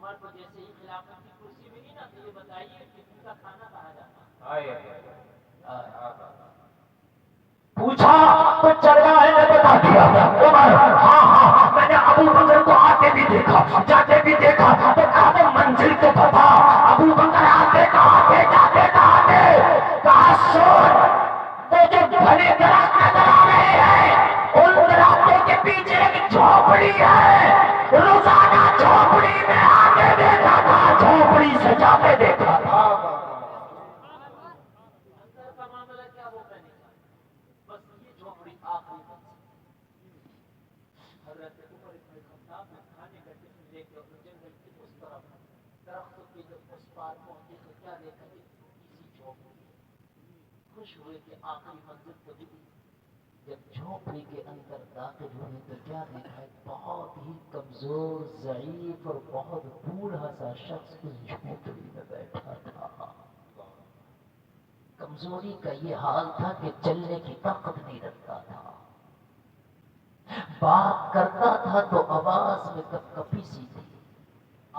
عمر کو جیسے ہی خلافت کی کرسی ملی نا تو یہ بتائیے کہ ان کا کھانا کہا جاتا پوچھا تو چرواہے نے بتا دیا عمر ہاں ہاں میں نے ابو بکر کو آتے بھی دیکھا جاتے بھی دیکھا تو کہا وہ منزل تو بتا ابو بکر آتے کہاں جاتے کہاں کہا سن وہ جو گھنے درخت نظر آ رہے ہیں ان درختوں کے پیچھے ایک جھوپڑی ہے روزانہ جھوپڑی میں آتے دیکھا تھا جھوپڑی سے جاتے دیکھا تھا اندر کا معاملہ کیا وہ میں نہیں جانتا بس یہ جھوپڑی آخری منزل حضرت عمر ابن خطاب نے کھانے کا ٹفن لے کے جنگل کی اس طرف درختوں کے جب اس پار پہنچے تو کیا دیکھا کسی جھوپڑی خوش ہوئے کہ آخری منزل تو ملی جب جھوپڑی کے اندر داخل ہوئے تو کیا دیکھا بہت ہی کمزور ضعیف اور بہت بوڑھا سا شخص اس جھوپڑی میں بیٹھا تھا کمزوری کا یہ حال تھا کہ چلنے کی طاقت نہیں رکھتا تھا بات کرتا تھا تو آواز میں کپ کپی سی تھی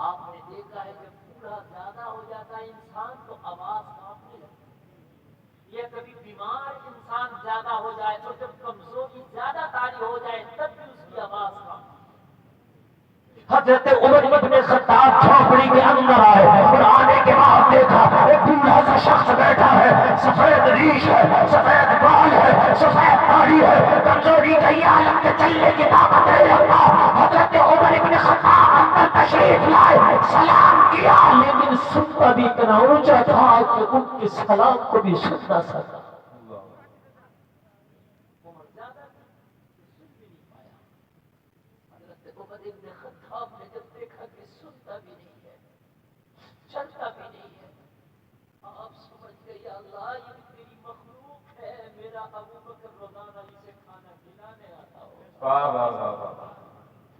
آپ نے دیکھا ہے جب بوڑھا زیادہ ہو جاتا ہے انسان تو آواز کانپنے لگتی یا کبھی بیمار انسان زیادہ ہو جائے تو جب کمزوری زیادہ طاری ہو جائے تب بھی اس کی آواز کانپتی حضرت عمر ابن خطاب جھوپڑی کے اندر آئے اور آنے کے بعد دیکھا ایک بوڑھا سا شخص بیٹھا ہے سفید ریش ہے سفید بال ہے سفید داڑھی ہے کمزوری کا یہ عالم کے چلنے کی طاقت نہیں رکھتا حضرت عمر ابن خطاب اندر تشریف لائے سلام کیا لیکن سنتا بھی اتنا اونچا تھا کہ ان کے سلام کو بھی سن نہ سکا عمر ابن خطاب نے جب دیکھا کہ سنتا بھی نہیں ہے چلتا بھی نہیں ہے آپ سمجھ گئے یا اللہ یہ تیری مخلوق ہے میرا ابو بکر روزانہ اسے کھانا کھلانے آتا ہو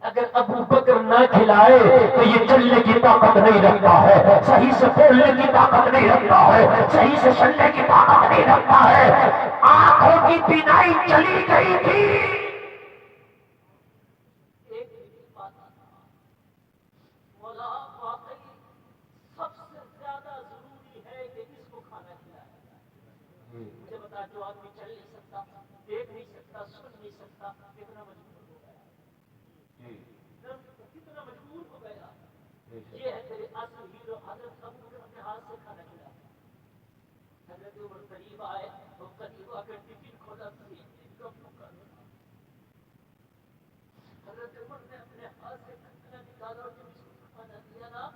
اگر ابو بکر نہ کھلائے تو یہ چلنے کی طاقت نہیں رکھتا ہے صحیح سے بولنے کی طاقت نہیں رکھتا ہے صحیح سے چلنے کی طاقت نہیں رکھتا ہے آنکھوں کی بینائی چلی گئی تھی مجھے بتا جو آدمی چل نہیں سکتا دیکھ نہیں سکتا سن نہیں سکتا کتنا مجبور ہو گیا کتنا مجبور ہو گیا یہ ہے تیرے اصل ہیرو حضرت ابو بکر اپنے ہاتھ سے کھانا کھلایا حضرت عمر قریب آئے تو قریب آ کر ٹفن کھولا حضرت عمر نے اپنے ہاتھ سے کھانا نکالا اور جب اس کو کھانا دیا نا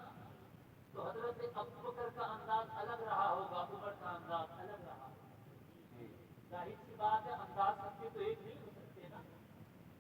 تو حضرت ابو بکر کا انداز الگ رہا ہوگا عمر کا انداز الگ رہا ظاہر سی بات ہے انداز سب کے تو ایک نہیں ہو سکتے نا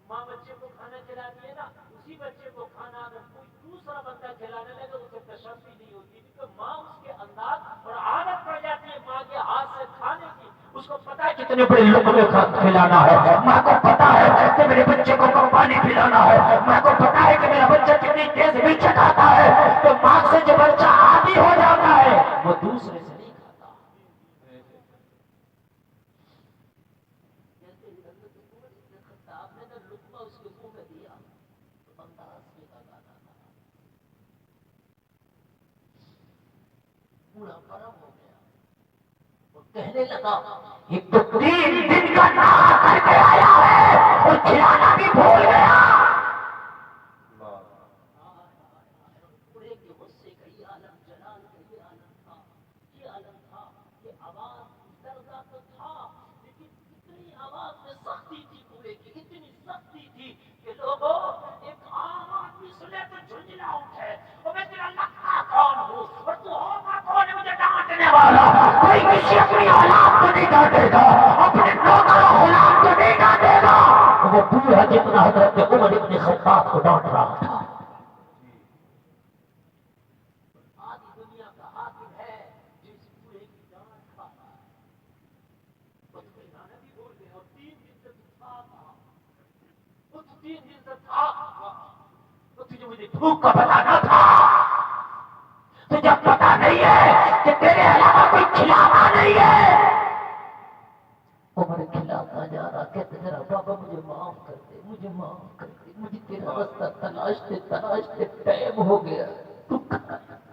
ماں بچے کو کھانا کھلاتی ہے نا اسی بچے کو کھانا اگر کوئی دوسرا بندہ کھلانے لگے اسے تشفی نہیں ہوتی کیونکہ ماں اس کے انداز اور عادت پڑ جاتی ہے ماں کے ہاتھ سے کھانے کی اس کو پتا ہے کتنے بڑے لقمے کھلانا ہے ماں کو پتا ہے کہ میرے بچے کو کب پانی پلانا ہے ماں کو پتا ہے کہ میرا بچہ کتنی تیز بھی چکاتا ہے تو ماں سے جو بچہ عادی ہو جاتا ہے وہ دوسرے سے نہیں کھاتا آپ نے جب لقمہ اس کے منہ میں دیا تو انداز میں لگانا تھا پورا گرم ہو گیا اور کہنے لگا ایک تو 3 دن کا نہا کر کے آیا ہے اور کھلانا بھی بھول گیا پورے کے غصے کا یہ عالم جلال کا یہ عالم تھا کہ آواز درزہ تو تھا لیکن اتنی آواز میں سختی تھی پورے کی اتنی سختی تھی کہ لوگوں ایک عام آدمی سنے تو جھنجلا اٹھے اور میں تیرا لقمہ کون ہوں اور تو ہوگا کون ہے مجھے ڈانٹنے والا کوئی کسی اپنی اولاد کو نہیں ڈانٹے گا اپنے نوکر و غلام کو نہیں ڈانٹے گا وہ بوڑھا جتنا حضرت عمر ابن خطاب کو ڈانٹ رہا تھا آدھی دنیا کا حاکم ہے جس بوڑھے کی ڈانٹ کھا رہا ہے وہ تمہیں لانا بھی بول گئے اور 3 دن سے تھا کچھ 3 دن سے تھا تو تجھے مجھے بھوک کا پتا نہ تھا تجھے پتا نہیں ہے کہ تیرے علاوہ کوئی کھلانا نہیں ہے عمر کھلاتا جا رہا کہتے میرا بابا مجھے معاف کر دے مجھے معاف کر دے مجھے تیرا رستہ تلاشتے ٹائم ہو گیا تو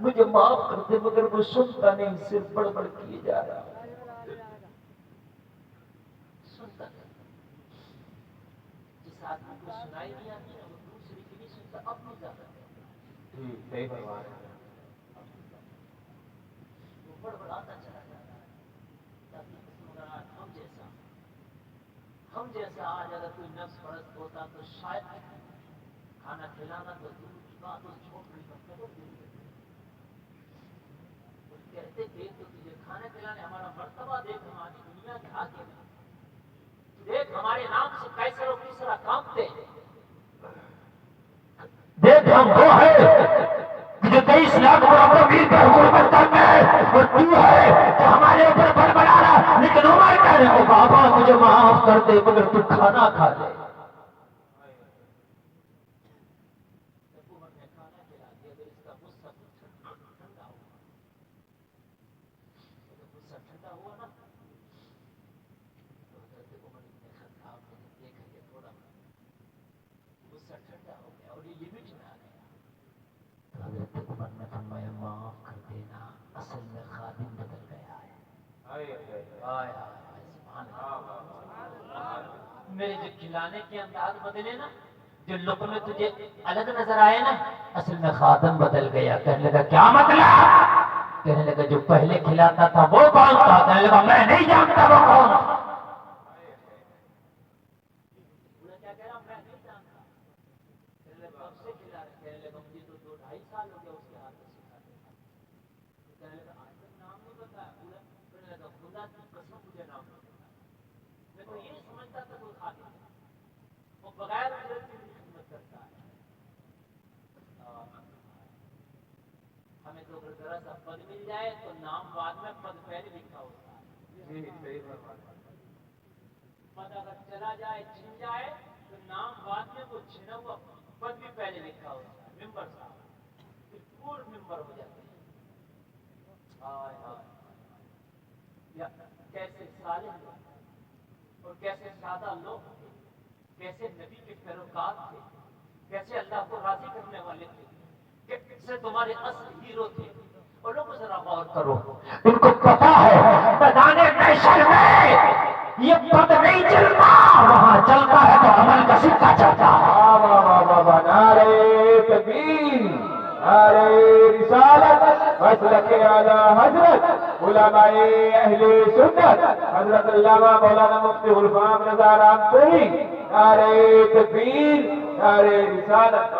مجھے معاف کر دے، مگر وہ سنتا نہیں، صرف بڑبڑ کیے جا رہا سنتا نہیں۔ جس آدمی کو سنائی نہیں آتی نا وہ دوسرے کی نہیں سنتا، اپنی زیادہ صحیح فرما رہے ہیں۔ وہ بڑبڑاتا چلا جاتا ہے۔ مگر آج ہم جیسا آج اگر کوئی نفس پرست ہوتا تو شاید کھانا کھلانا تو دور کی بات، اس چھوکری کا قدر دل دیتے۔ وہ کہتے تھے تو تجھے کھانا کھلانے ہمارا مرتبہ دیکھ، ہماری دنیا کے حاکم ہے، دیکھ ہمارے نام سے کیسر و کسرا کانپتے ہیں، دیکھ ہم وہ ہے جو 23 لاکھ برابر میل پر حکومت کرتے ہیں، اور تو ہے کہ ہمارے اوپر بڑبڑا رہا، لیکن عمر کہہ رہے ہو بابا مجھے معاف کر دے مگر تو کھانا کھا لے۔ عمر نے کھانا کھلا دیا، اگر اس کا غصہ ٹھنڈا ہوا، اگر غصہ ٹھنڈا ہوا نا تو حضرت عمر ابن خطاب نے دیکھا کہ تھوڑا غصہ ٹھنڈا ہو گیا اور یہ لمٹ میں آ گیا، تو حضرت عمر نے فرمایا معاف کر دینا، اصل میں خادم بدل گیا ہے۔ آئے آئے سبحان اللہ۔ میرے جو کھلانے کے انداز بدلے نا، جو لقمے تجھے الگ نظر آئے نا، اصل میں خادم بدل گیا۔ کہنے لگا کیا مطلب؟ کہنے لگا جو پہلے کھلاتا تھا وہ کون تھا؟ کہنے لگا میں نہیں جانتا وہ کون تھا۔ کیا کہہ رہا میں نہیں جانتا؟ کہنے لگا کب سے کھلا رہے؟ کہنے لگا مجھے تو 2-2.5 سال ہو گیا اس کے ہاتھ میں سکھاتے تھا۔ کہنے لگا آج تک نام نہیں بتایا پورا؟ کہنے لگا خدا کی قسم مجھے نام نہیں بتایا، میں تو یہ سمجھتا تھا کوئی خادم ہے، وہ بغیر اجرت کی خدمت کرتا ہے۔ ہمیں تو اگر ذرا سا پد مل جائے تو نام بعد میں، پد پہلے لکھا ہوتا ہے۔ پد اگر چلا جائے چھن جائے تو نام بعد میں، وہ چھنا ہوا پد بھی پہلے لکھا ہوتا ہے، ممبر صاحب پھر پور ممبر ہو جاتے ہیں۔ یا کیسے صالح لوگ اور کیسے سادہ لوگ تھے، کیسے نبی کے پیروکار تھے، کیسے اللہ کو راضی کرنے والے تھے، کیسے تمہارے اصل ہیرو تھے، اور لوگوں ذرا غور کرو، ان کو پتا ہے میدان محشر میں یہ پد نہیں چلتا، وہاں چلتا ہے تو عمل کا سکہ چلتا ہے۔ نعرے تکبیر، نعرے رسالت، مسلک اعلی حضرت علماء اہل سنت حضرت علامہ مولانا مفتی غلام رضا رامپوری، نعرے تکبیر، نعرے رسالت۔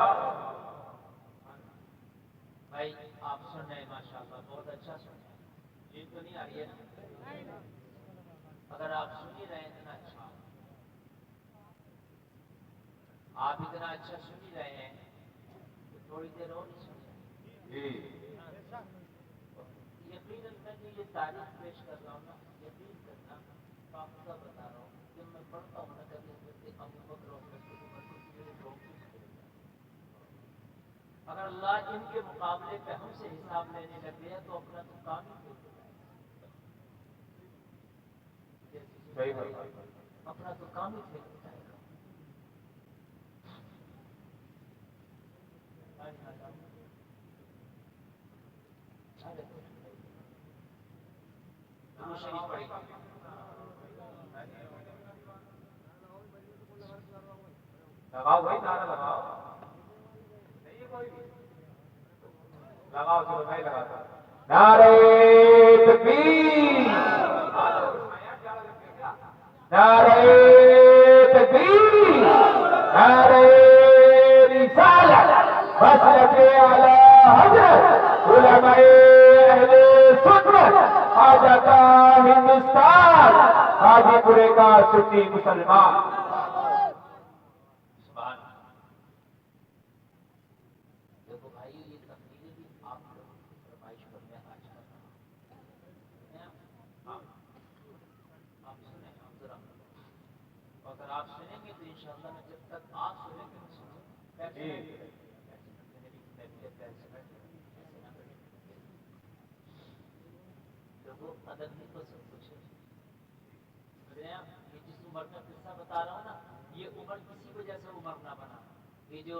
بھائی آپ سن رہے ہیں ماشاءاللہ، بہت اچھا سن رہے ہیں، یہ تو نہیں آ رہی ہے نا؟ اگر آپ سن ہی رہے ہیں اتنا اچھا، آپ اتنا اچھا سن ہی رہے ہیں تو تھوڑی دیر اور ہی سنیں۔ یقیناً میں جو یہ تاریخ پیش کر رہا ہوں نا، یقین کرنا باقاعدہ بتا رہا ہوں، جب میں پڑھتا ہوں نا کبھی حضرت ابو بکر اور حضرت عمر کو میرے روکے کھڑے ہو جاتے ہیں۔ اگر اللہ ان کے مقابلے پہ ہم سے حساب لینے لگ گیا تو اپنا تو کام ہی کھول دے گا، اپنا تو کام ہی پھیل جائے گا۔ شریف پڑھی لگاؤ بھائی، نعرہ لگاؤ، لگاؤ، چلو میں لگاتا ہوں۔ نعرے تکبیر، نعرے تکبیر، نعرے رسالت، مسلک اعلی حضرت علماء اہل سنت حاجت ہندوستان حاجی پورے کا سنی مسلمان۔ دیکھو بھائی یہ تقریریں بھی آپ لوگوں کی فرمائش پر میں آج کر رہا ہوں، آپ سنیں ذرا، اگر آپ سنیں گے تو انشاءاللہ میں جب تک آپ سنیں گے میں سنوں گا۔ لوگوں ادب ہی تو سب کچھ ہے۔ یہ جس عمر کا قصہ بتا رہا ہوں نا، یہ عمر کسی وجہ سے عمر نہ بنا، یہ جو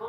2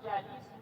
40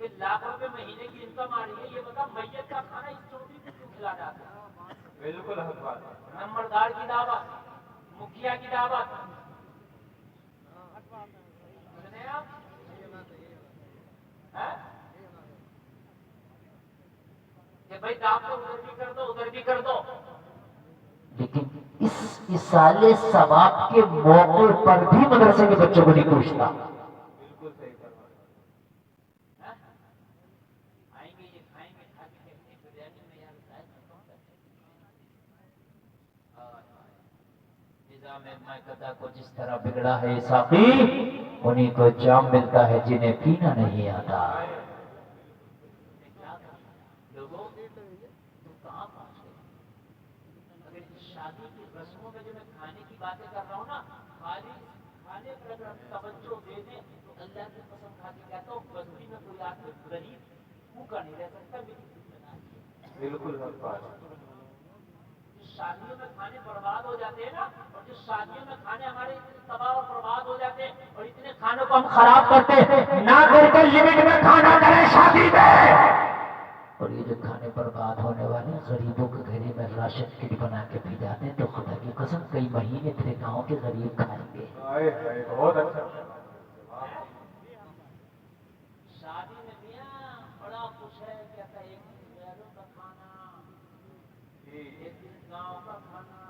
کہ لاکھوں روپے مہینے کی انکم آ رہی ہے، یہ بتا میت کا کھانا اس چوٹی کو کیوں کھلا جاتا ہے؟ بالکل حق بات ہے۔ نمبردار کی دعوت، مکھیا کی دعوت، سنے آپ؟ ہاں؟ کہ بھائی دعوت ادھر بھی کر دو ادھر بھی کر دو، لیکن اس اصالے ثواب کے موقع پر بھی مدرسے کے بچوں کو نہیں پوچھتا۔ بالکل صحیح فرمایا۔ ہاں؟ آئیں گے یہ کھائیں گے، کھا کے کہتے ہیں بریانی میں یار ظاہر ختم کرتے ہیں۔ نظام مائکدہ کو جس طرح بگڑا ہے ساقی، انہیں کو جام ملتا ہے جنہیں پینا نہیں آتا۔ لوگوں تم کہاں پہنچ گئے؟ اگر شادی کی رسموں میں جو میں کھانے کی باتیں کر رہا ہوں نا، خالی کھانے پر اگر ہم توجہ دے دیں تو اللہ کی قسم کھا کے کہتا ہوں بستی میں کوئی آدمی غریب بھوکا نہیں رہ سکتا، میری بھوک لگا دی۔ بالکل حق بات ہے۔ جو شادیوں میں کھانے برباد ہو جاتے ہیں نا، اور جو شادیوں میں کھانے ہمارے اتنے تباہ اور برباد ہو جاتے ہیں، اور اتنے کھانوں کو ہم خراب کرتے ہیں، نہ کر کے لمٹ میں کھانا کرے شادی میں۔ اور یہ جو کھانے برباد ہونے والے غریبوں کے گھرے میں راشن کٹ بنا کے بھی جاتے ہیں تو خدا کی قسم کئی مہینے تیرے گاؤں کے غریب کھائیں گے۔ ہائے ہائے، بہت اچھا۔ شادی میں میاں بڑا خوش ہے، کہتا ہے ایک دن بیروں کا کھانا، ایک دن گاؤں کا کھانا،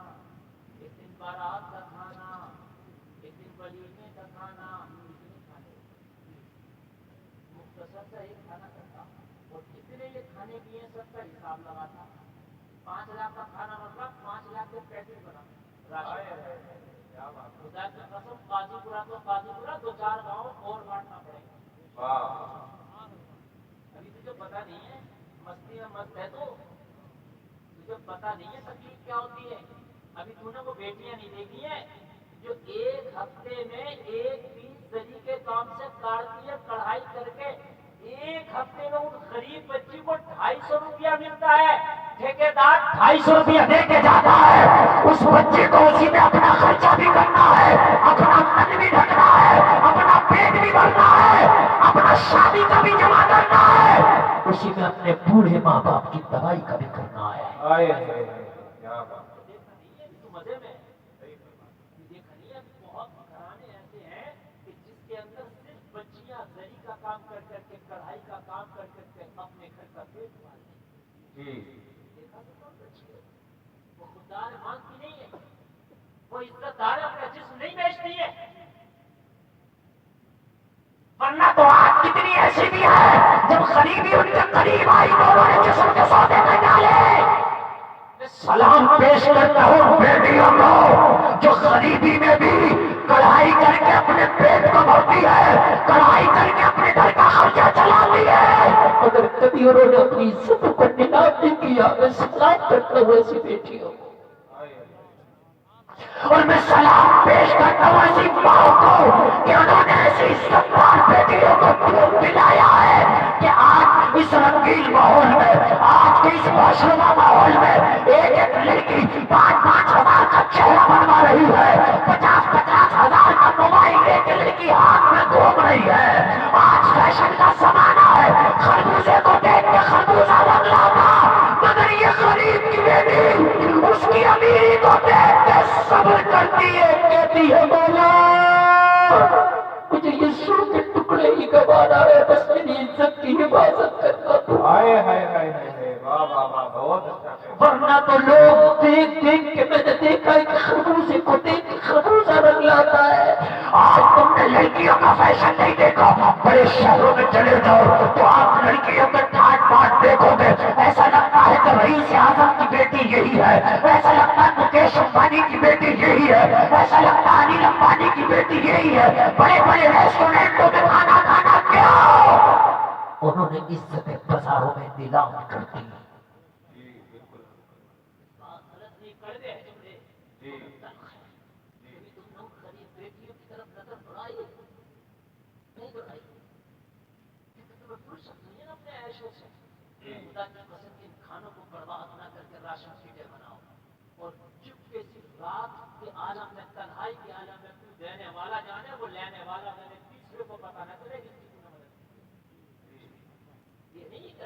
ایک دن بارات کا کھانا، ایک دن ولیمے کا کھانا، اتنے کھانے مختصر سا ایک کھانا کرتا، اور کتنے یہ کھانے پیے سب کا حساب لگاتا۔ 5 لاکھ کا کھانا مطلب 5 لاکھ کے پیکٹ بنا راشن۔ خدا کی قسم قاضی پورا تو قاضی پورا 2-4 گاؤں اور بانٹنا پڑے گا۔ واہ، ابھی تجھے پتا نہیں ہے، مستی میں مست ہے تو تجھے پتا نہیں ہے تکلیف کیا ہوتی ہے۔ ابھی تو نے وہ بیٹیاں نہیں دیکھی ہیں جو ایک ہفتے میں 1 پیس زری کے کام سے کاٹتی ہے کڑھائی کر کے، ایک ہفتے میں ان غریب بچی کو 250 روپیہ ملتا ہے، ٹھیکیدار 250 روپیہ دے کے جاتا ہے، اس بچے کو اسی میں اپنا خرچہ بھی کرنا ہے، اپنا تن بھی ڈھکنا ہے، اپنا پیٹ بھی بھرنا ہے، اپنا شادی کا بھی جمع کرنا ہے، اسی میں اپنے بوڑھے ماں باپ کی دوائی کا بھی کرنا ہے۔ ہائے ہائے ہائے، کیا بات ہے۔ دیکھا نہیں ہے ابھی تو مزے میں دیکھا نہیں ہے، بہت گھرانے ایسے ہیں کہ جس کے اندر صرف بچیاں زری کا کام کر کر کے کڑھائی کا کام کر کر کے اپنے گھر کا پیٹ پالتے ہیں۔ جی، دیکھا تو کون بچی ہے، وہ خوددار مانگتی نہیں ہے، وہ عزت دار اپنا جسم نہیں بیچتی ہے۔ ورنہ تو آج کتنی ایسی بھی ہے جب غریبی ان کے قریب آئی تو انہوں نے جسم کے سودے میں ڈالے۔ سلام پیش کرتا ہوں بیٹیوں کو جو غریبی میں بھی کڑھائی کر کے اپنے پیٹ کو بھرتی ہے، کڑھائی کر کے اپنے گھر کا خرچہ چلاتی ہے۔ اگر کبھی انہوں نے اپنی عزت کو نیلام نہیں کیا، میں سلام کرتا ہوں ایسی بیٹیوں کو، اور میں سلام پیش کرتا ہوں ایسی ماں کو کہ انہوں نے ایسی عزت دار بیٹیوں کو دودھ پلایا ہے کہ آج اس رنگین ماحول میں، آج کے اس معاشرہ ماحول میں ایک لڑکی 5-5 ہزار کا چہرہ بنوا رہی ہے، 50-50 ہزار کا موبائل ایک لڑکی ہاتھ میں گھوم رہی ہے۔ آج فیشن کا زمانہ ہے، خربوزے کو دیکھ کے خربوزہ رنگ لاتا، مگر یہ غریب کی بیٹی اس کی امیری کو دیکھ کے صبر کرتی ہے، کہتی ہے مولا مجھے یہ سو کے ٹکڑے ہی گوانا ہے، بس میری عزت کی حفاظت کرنا تو۔ ہائے ہائے ہائے ہائے، واہ واہ واہ، بہت اچھا۔ ورنہ تو لوگ دیکھ دیکھ کے میں نے دیکھا ہے کہ خربوزے کو دیکھ کے خربوزہ رنگ لاتا ہے۔ آج تم نے لڑکیوں کا فیشن نہیں دیکھا، بڑے شہروں میں چلے جاؤ تو آپ لڑکیوں کا ٹھاٹ باٹ دیکھو گے، ایسا لگتا ہے کہ رئیس اعظم کی بیٹی یہی ہے، ایسا لگتا ہے مکیش امبانی کی بیٹی یہی ہے، ایسا لگتا ہے انل امبانی کی بیٹی یہی ہے۔ بڑے بڑے ریسٹورینٹوں میں کھانا کھانا کیوں؟ انہوں نے عزتیں بازاروں میں نیلام کر دی۔ جی بالکل، بات غلط نہیں کر دے جملے جی کبھی تم لوگ غریب بیٹیوں کی طرف نظر بڑھائی نہیں بڑھائی، تمہیں فرصت نہیں ہے نا اپنے عیشوں سے۔ خدا کی قسم ان کھانوں کو برباد نہ کر کے راشن شیٹیں بناؤ، اور چپکے سے رات کے عالم میں، تنہائی کے عالم میں تو دینے والا جانے وہ لینے والا جانے، تیسرے کو پتا نہ چلے جس کی تمہیں مدد کی۔